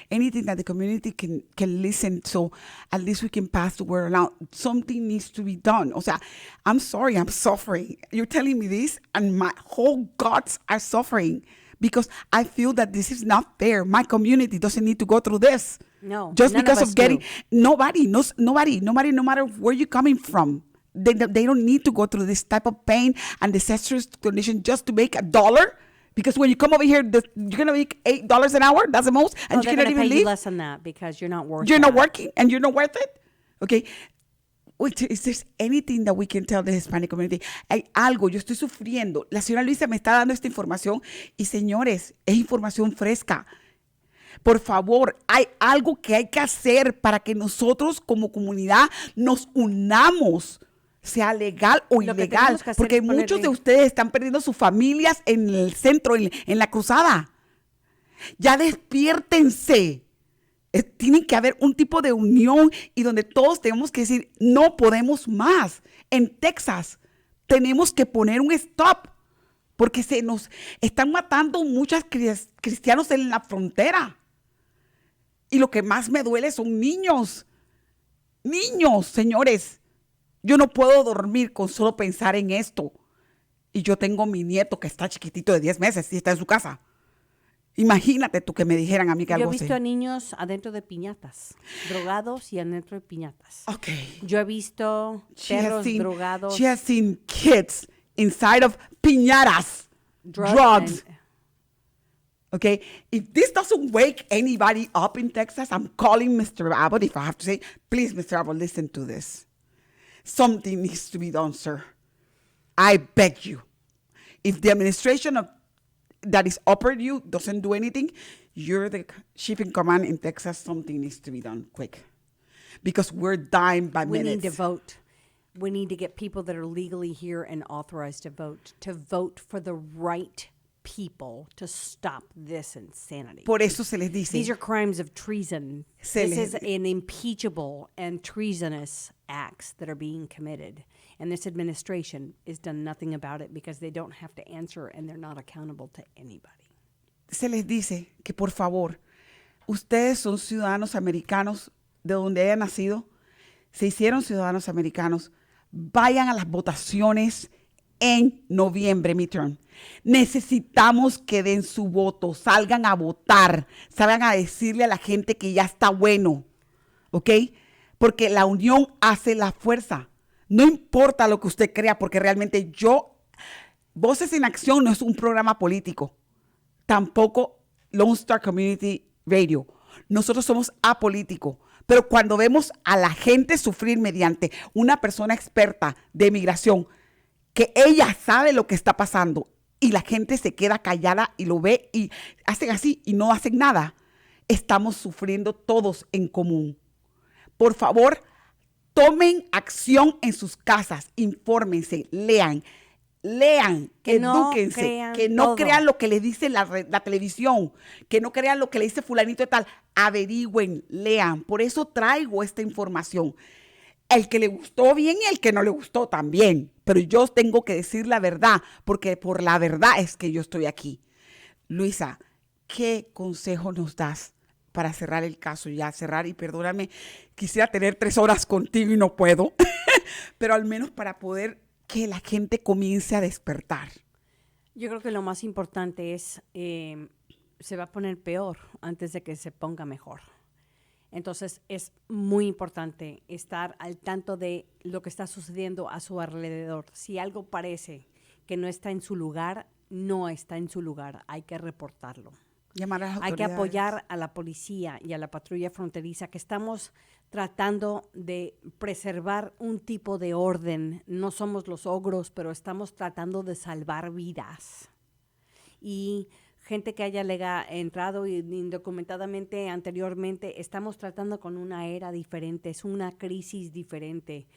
Anything that the community can listen, so at least we can pass the word around. Something needs to be done. O sea, I'm sorry, I'm suffering. You're telling me this, and my whole guts are suffering because I feel that this is not fair. My community doesn't need to go through this. No, just none because of us of getting do. nobody, no matter where you're coming from. They don't need to go through this type of pain and disastrous condition just to make $1. Because when you come over here, you're gonna make $8 an hour. That's the most, and No, you they're cannot going to even pay you leave. less than that because you're not worth You're not that. working, and you're not worth it. Okay. Wait, is there anything that we can tell the Hispanic community? Hay algo, yo estoy sufriendo. La señora Luisa me está dando esta información y señores, es información fresca. Por favor, hay algo que hay que hacer para que nosotros como comunidad nos unamos, sea legal o Lo que ilegal, tenemos que hacer porque es muchos ponerle- de ustedes están perdiendo sus familias en el centro, en la cruzada. Ya despiértense. Tiene que haber un tipo de unión y donde todos tenemos que decir, no podemos más. En Texas tenemos que poner un stop porque se nos están matando muchos cristianos en la frontera. Y lo que más me duele son niños. Niños, señores. Yo no puedo dormir con solo pensar en esto. Y yo tengo mi nieto que está chiquitito de 10 meses y está en su casa. Imagínate tú que me dijeran a mí que Yo he algo visto así. a niños adentro de piñatas, drogados y adentro de piñatas. Okay. Yo he visto perros drogados. She has seen kids inside of piñatas, drugs. and- Okay, if this doesn't wake anybody up in Texas, I'm calling Mr. Abbott. If I have to say, please, Mr. Abbott, listen to this. Something needs to be done, sir. I beg you. If the administration that is upper you doesn't do anything, you're the chief in command in Texas. Something needs to be done quick, because we're dying by We minutes. need to vote. We need to get people that are legally here and authorized to vote for the right people to stop this insanity. Por eso se les dice. These are crimes of treason. Se This les- is an impeachable and treasonous acts that are being committed. And this administration has done nothing about it because they don't have to answer and they're not accountable to anybody. Se les dice que por favor, ustedes son ciudadanos americanos de donde hayan nacido, se hicieron ciudadanos americanos, vayan a las votaciones en noviembre, midterm. Necesitamos que den su voto, salgan a votar, salgan a decirle a la gente que ya está bueno, ¿ok? Porque la unión hace la fuerza. No importa lo que usted crea, porque realmente Voces en Acción no es un programa político. Tampoco Lone Star Community Radio. Nosotros somos apolíticos. Pero cuando vemos a la gente sufrir mediante una persona experta de migración, que ella sabe lo que está pasando y la gente se queda callada y lo ve y hacen así y no hacen nada, estamos sufriendo todos en común. Por favor, tomen acción en sus casas, infórmense, lean, Que no edúquense, crean que no todo. crean lo que les dice la televisión, que no crean lo que le dice fulanito de tal, averigüen, lean. Por eso traigo esta información. El que le gustó bien y el que no le gustó también. Pero yo tengo que decir la verdad, porque por la verdad es que yo estoy aquí. Luisa, ¿qué consejo nos das para cerrar el caso? Ya cerrar, y perdóname, quisiera tener 3 horas contigo y no puedo, pero al menos para poder que la gente comience a despertar. Yo creo que lo más importante es, se va a poner peor antes de que se ponga mejor. Entonces es muy importante estar al tanto de lo que está sucediendo a su alrededor. Si algo parece que no está en su lugar, no está en su lugar. Hay que reportarlo. Llamar a las Hay que autoridades. apoyar a la policía y a la patrulla fronteriza, que estamos tratando de preservar un tipo de orden. No somos los ogros, pero estamos tratando de salvar vidas. Y gente que haya entrado indocumentadamente anteriormente, estamos tratando con una era diferente, es una crisis diferente.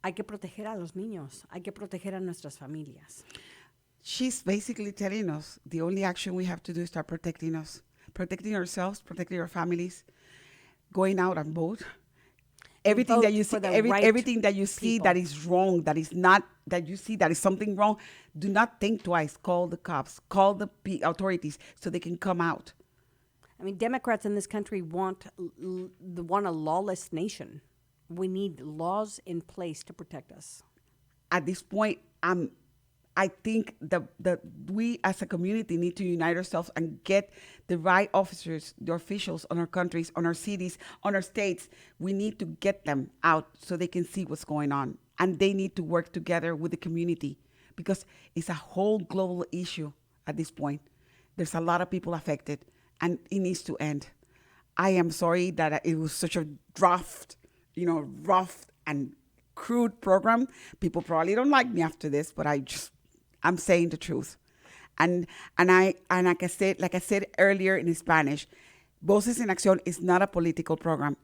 Hay que proteger a los niños, hay que proteger a nuestras familias. She's basically telling us the only action we have to do is start protecting us, protecting ourselves, protecting our families, going out and vote. Everything that you see, everything that you see that is wrong, that is not, that you see that is something wrong, do not think twice. Call the cops, call the authorities so they can come out. I mean, Democrats in this country want a lawless nation. We need laws in place to protect us. At this point, I think that we as a community need to unite ourselves and get the right officers, the officials on our countries, on our cities, on our states. We need to get them out so they can see what's going on. And they need to work together with the community because it's a whole global issue at this point. There's a lot of people affected and it needs to end. I am sorry that it was such a rough and crude program. People probably don't like me after this, but I'm saying the truth. And like I said earlier in Spanish, Voces en Acción is not a political program.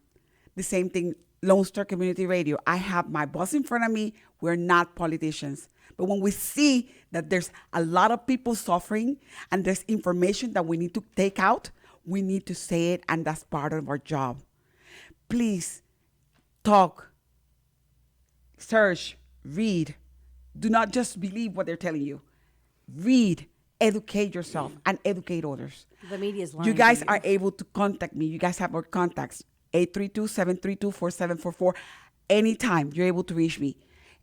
The same thing, Lone Star Community Radio. I have my boss in front of me. We're not politicians. But when we see that there's a lot of people suffering and there's information that we need to take out, we need to say it, and that's part of our job. Please talk, search, read. Do not just believe what they're telling you. Read, educate yourself, and educate others. The media is lying. You guys are able to contact me. You guys have our contacts, 832-732-4744. Anytime you're able to reach me.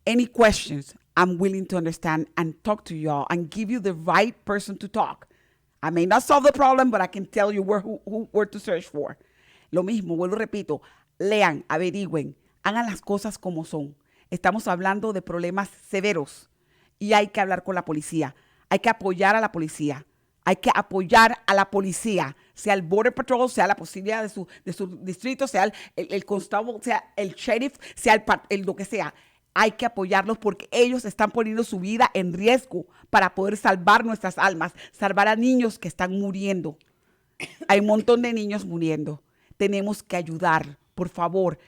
Any questions, I'm willing to understand and talk to y'all and give you the right person to talk. I may not solve the problem, but I can tell you where to search for. Lo mismo, vuelvo repito, lean, averigüen, hagan las cosas como son. Estamos hablando de problemas severos y hay que hablar con la policía. Hay que apoyar a la policía. Hay que apoyar a la policía, sea el Border Patrol, sea la policía de su distrito, sea el constable, sea el sheriff, sea el lo que sea. Hay que apoyarlos porque ellos están poniendo su vida en riesgo para poder salvar nuestras almas, salvar a niños que están muriendo. Hay un montón de niños muriendo. Tenemos que ayudar, por favor.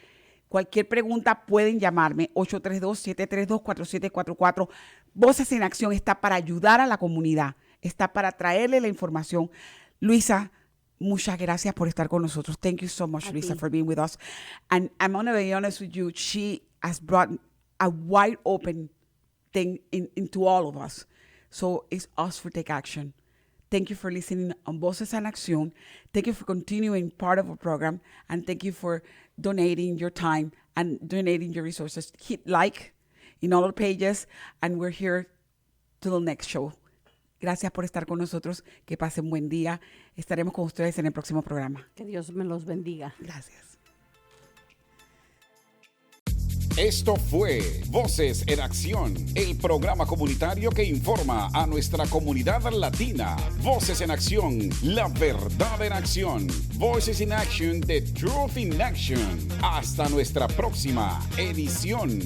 Cualquier pregunta pueden llamarme 832-732-4744. Voces en Acción está para ayudar a la comunidad, está para traerle la información. Luisa, muchas gracias por estar con nosotros. Thank you so much, Luisa, for being with us. And I'm going to be honest with you, she has brought a wide open thing into all of us. So it's us for take action. Thank you for listening on Voces en Acción. Thank you for continuing part of our program. And thank you for donating your time and donating your resources. Hit like in all our pages. And we're here till the next show. Gracias por estar con nosotros. Que pasen buen día. Estaremos con ustedes en el próximo programa. Que Dios me los bendiga. Gracias. Esto fue Voces en Acción, el programa comunitario que informa a nuestra comunidad latina. Voces en Acción, la verdad en acción. Voices in Action, the truth in action. Hasta nuestra próxima edición.